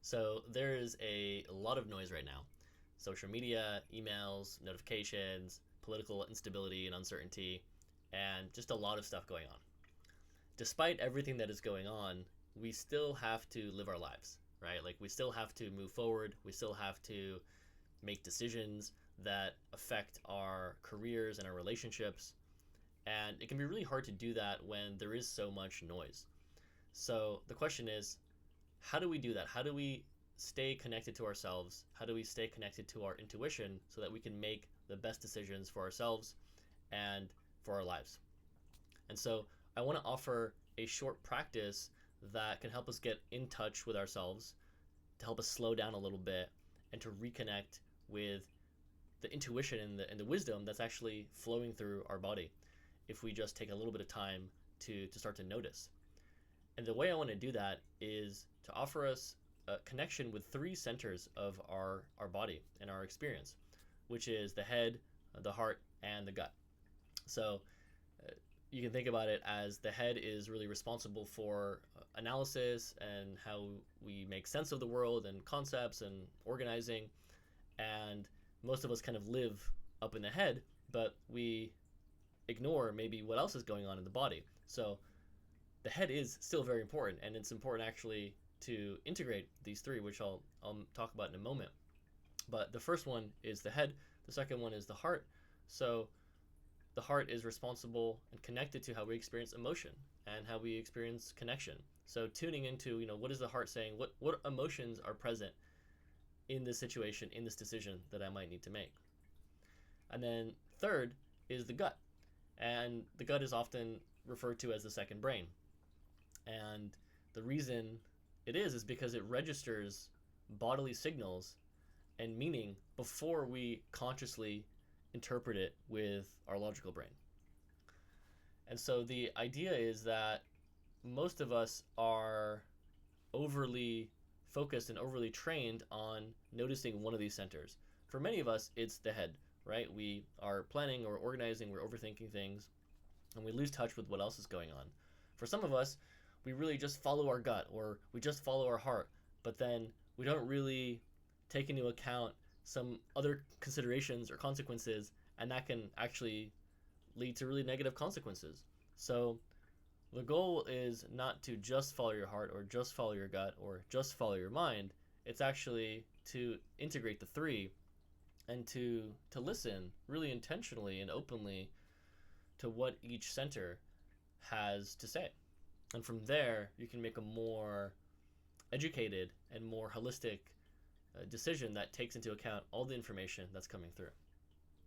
So there is a lot of noise right now. Social media, emails, notifications, political instability and uncertainty, and just a lot of stuff going on. Despite everything that is going on, we still have to live our lives, right? Like we still have to move forward. We still have to make decisions that affect our careers and our relationships. And it can be really hard to do that when there is so much noise. So the question is, how do we do that? How do we stay connected to ourselves? How do we stay connected to our intuition so that we can make the best decisions for ourselves and for our lives? And so I want to offer a short practice that can help us get in touch with ourselves, to help us slow down a little bit, and to reconnect with the intuition and the wisdom that's actually flowing through our body if we just take a little bit of time to start to notice. And the way I want to do that is to offer us a connection with three centers of our body and our experience, which is the head, the heart, and the gut. So you can think about it as the head is really responsible for analysis and how we make sense of the world and concepts and organizing. And most of us kind of live up in the head, but we ignore maybe what else is going on in the body. So the head is still very important, and it's important actually to integrate these three, which I'll talk about in a moment. But the first one is the head, the second one is the heart. So the heart is responsible and connected to how we experience emotion and how we experience connection. So tuning into, what is the heart saying? What emotions are present in this situation, in this decision that I might need to make? And then third is the gut. And the gut is often referred to as the second brain. And the reason it is because it registers bodily signals and meaning before we consciously interpret it with our logical brain. And so the idea is that most of us are overly focused and overly trained on noticing one of these centers. For many of us, it's the head, right? We are planning or organizing, we're overthinking things, and we lose touch with what else is going on. For some of us, we really just follow our gut or we just follow our heart, but then we don't really take into account some other considerations or consequences, and that can actually lead to really negative consequences. So the goal is not to just follow your heart or just follow your gut or just follow your mind. It's actually to integrate the three and to listen really intentionally and openly to what each center has to say. And from there, you can make a more educated and more holistic decision that takes into account all the information that's coming through.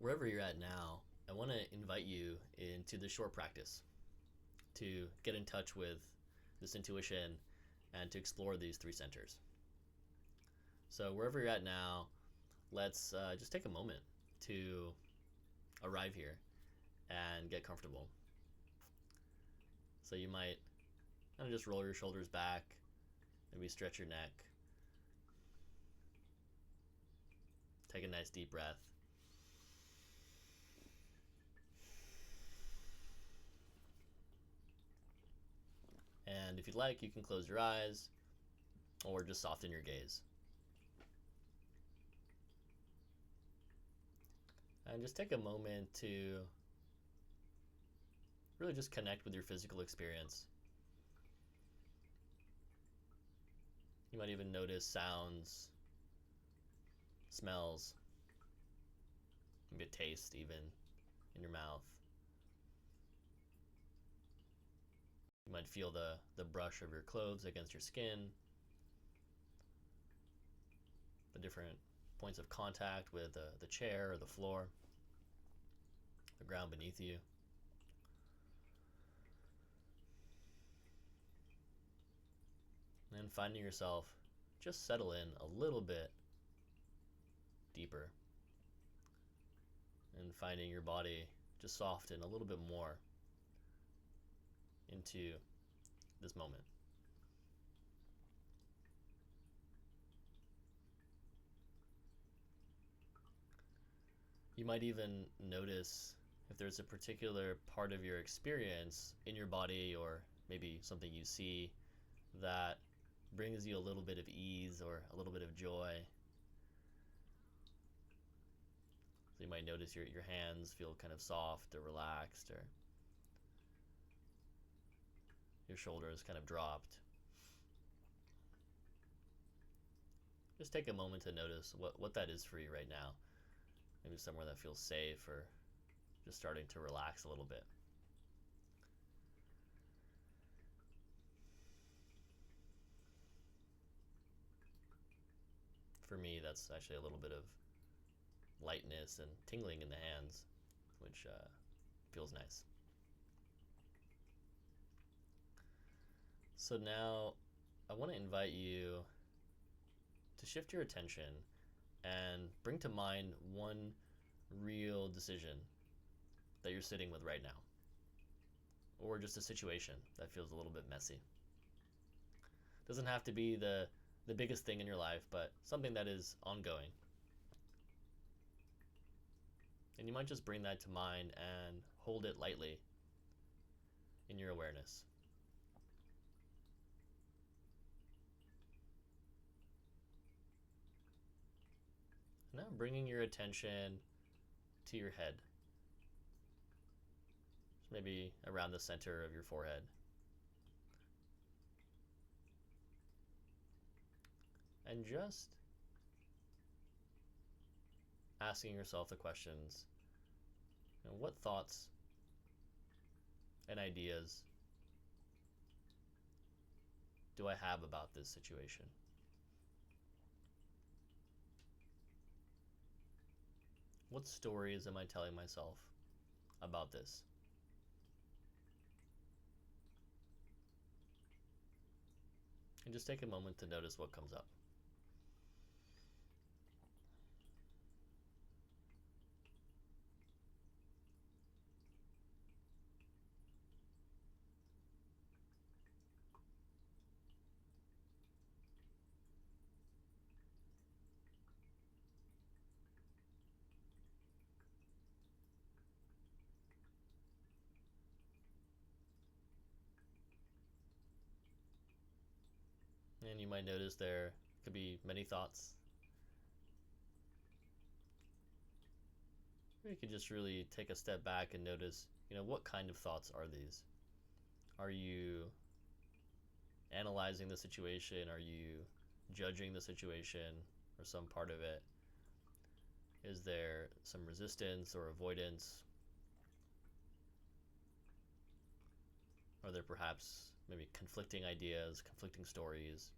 Wherever you're at now, I want to invite you into this short practice to get in touch with this intuition and to explore these three centers. So wherever you're at now, let's just take a moment to arrive here and get comfortable. So you might kind of just roll your shoulders back, maybe stretch your neck, take a nice deep breath. And if you'd like, you can close your eyes or just soften your gaze. And just take a moment to really just connect with your physical experience. You might even notice sounds, smells, maybe a taste even in your mouth. You might feel the brush of your clothes against your skin, the different points of contact with the chair or the floor, the ground beneath you. And finding yourself just settle in a little bit deeper and finding your body just soften a little bit more into this moment. You might even notice if there's a particular part of your experience in your body or maybe something you see that brings you a little bit of ease or a little bit of joy. So you might notice your hands feel kind of soft or relaxed, or your shoulders kind of dropped. Just take a moment to notice what that is for you right now. Maybe somewhere that feels safe, or just starting to relax a little bit. For me, that's actually a little bit of lightness and tingling in the hands, which feels nice. So now I want to invite you to shift your attention and bring to mind one real decision that you're sitting with right now, or just a situation that feels a little bit messy. Doesn't have to be the biggest thing in your life, but something that is ongoing. And you might just bring that to mind and hold it lightly in your awareness. Now bringing your attention to your head, maybe around the center of your forehead. And just asking yourself the questions, what thoughts and ideas do I have about this situation? What stories am I telling myself about this? And just take a moment to notice what comes up. And you might notice there could be many thoughts. Or you could just really take a step back and notice, what kind of thoughts are these? Are you analyzing the situation? Are you judging the situation or some part of it? Is there some resistance or avoidance? Are there perhaps maybe conflicting ideas, conflicting stories?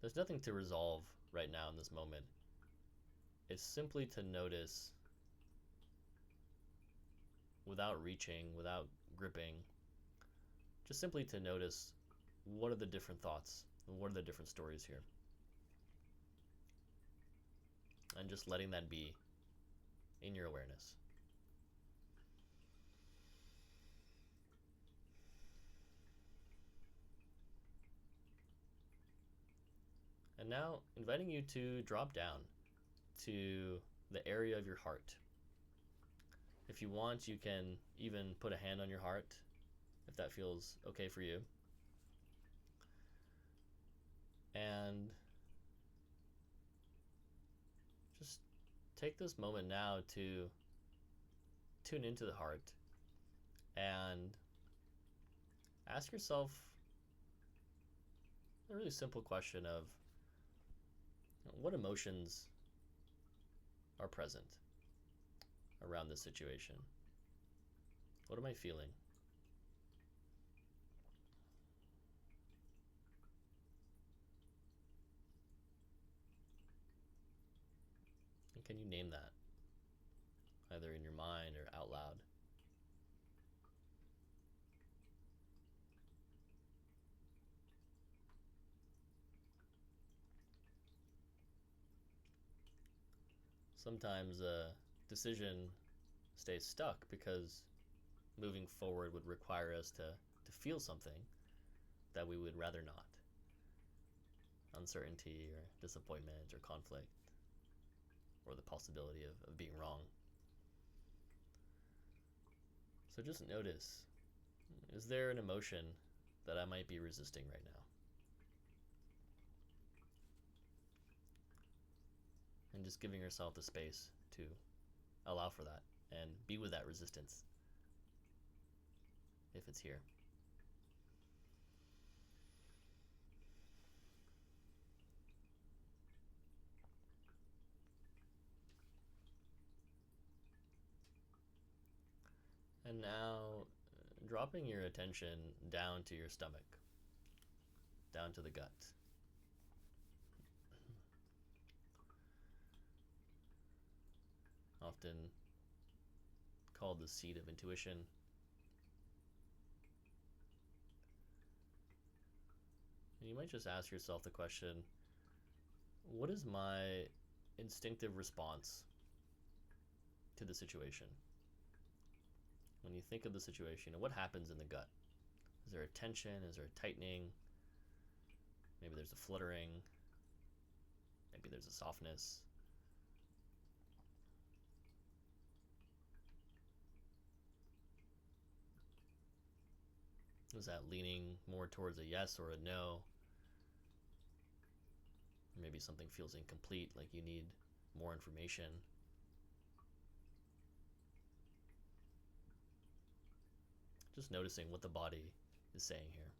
There's nothing to resolve right now in this moment. It's simply to notice without reaching, without gripping, just simply to notice what are the different thoughts and what are the different stories here. And just letting that be in your awareness. And now inviting you to drop down to the area of your heart. If you want, you can even put a hand on your heart if that feels okay for you. And just take this moment now to tune into the heart and ask yourself a really simple question of what emotions are present around this situation? What am I feeling? And can you name that, either in your mind or out loud? Sometimes a decision stays stuck because moving forward would require us to feel something that we would rather not. Uncertainty or disappointment or conflict, or the possibility of being wrong. So just notice, is there an emotion that I might be resisting right now? And just giving yourself the space to allow for that and be with that resistance if it's here. And now dropping your attention down to your stomach, down to the gut. Often called the seat of intuition. And you might just ask yourself the question, what is my instinctive response to the situation? When you think of the situation, what happens in the gut? Is there a tension? Is there a tightening? Maybe there's a fluttering. Maybe there's a softness. Is that leaning more towards a yes or a no? Or maybe something feels incomplete, like you need more information. Just noticing what the body is saying here.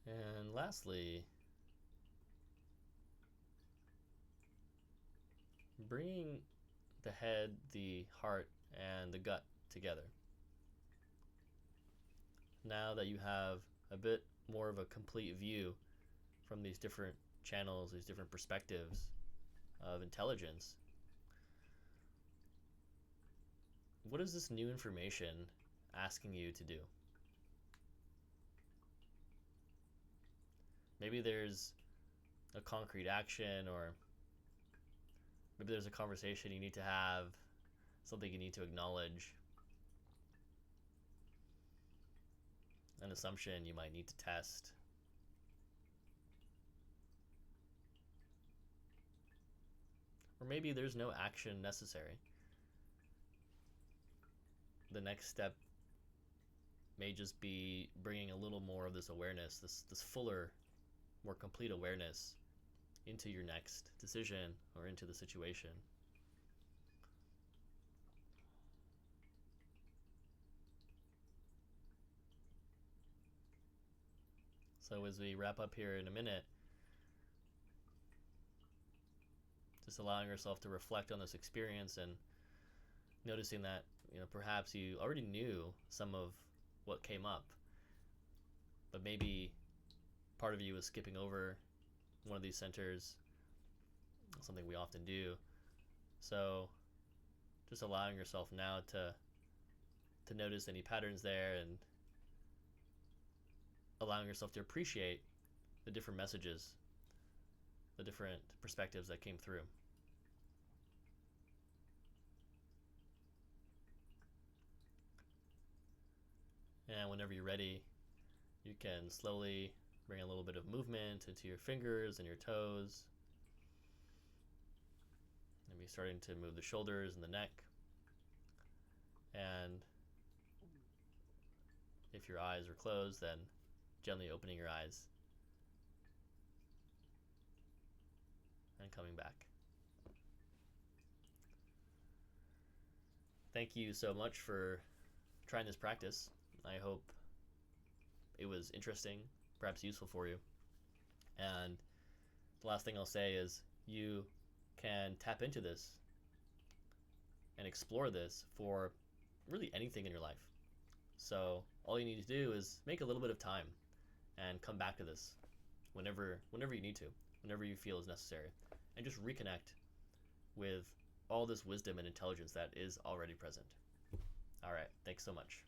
And lastly, bringing the head, the heart, and the gut together. Now that you have a bit more of a complete view from these different channels, these different perspectives of intelligence, what is this new information asking you to do? Maybe there's a concrete action, or maybe there's a conversation you need to have, something you need to acknowledge, an assumption you might need to test. Or maybe there's no action necessary. The next step may just be bringing a little more of this awareness, this fuller, more complete awareness into your next decision or into the situation. So as we wrap up here in a minute, just allowing yourself to reflect on this experience and noticing that, perhaps you already knew some of what came up, but maybe part of you is skipping over one of these centers, something we often do. So just allowing yourself now to notice any patterns there, and allowing yourself to appreciate the different messages, the different perspectives that came through. And whenever you're ready, you can slowly bring a little bit of movement into your fingers and your toes. Maybe starting to move the shoulders and the neck. And if your eyes are closed, then gently opening your eyes and coming back. Thank you so much for trying this practice. I hope it was interesting, perhaps useful for you. And the last thing I'll say is you can tap into this and explore this for really anything in your life. So all you need to do is make a little bit of time and come back to this whenever you need to, whenever you feel is necessary, and just reconnect with all this wisdom and intelligence that is already present. All right, thanks so much.